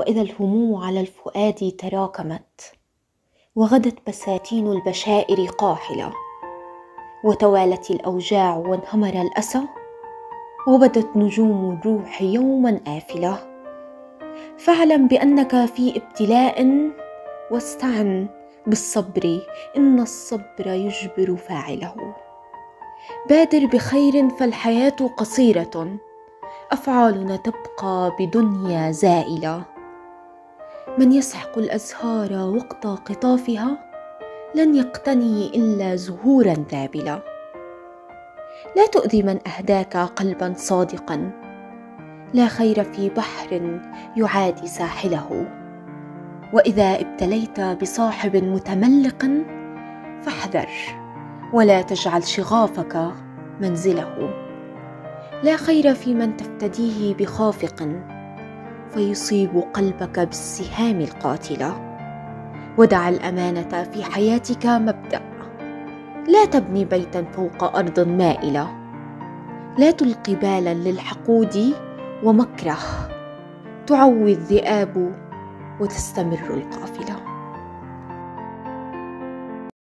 وإذا الهموم على الفؤاد تراكمت، وغدت بساتين البشائر قاحلة، وتوالت الأوجاع وانهمر الأسى، وبدت نجوم الروح يوما آفلة. فاعلم بأنك في ابتلاء، واستعن بالصبر إن الصبر يجبر فاعله. بادر بخير فالحياة قصيرة، أفعالنا تبقى بدنيا زائلة. من يسحق الأزهار وقت قطافها لن يقتني إلا زهورا ذابلة. لا تؤذي من أهداك قلبا صادقا، لا خير في بحر يعادي ساحله. وإذا ابتليت بصاحب متملق فاحذر، ولا تجعل شغافك منزله. لا خير في من تفتديه بخافق فيصيب قلبك بالسهام القاتلة. ودع الأمانة في حياتك مبدأ، لا تبني بيتا فوق أرض مائلة. لا تلقي بالا للحقود ومكره، تعوي الذئاب وتستمر القافلة.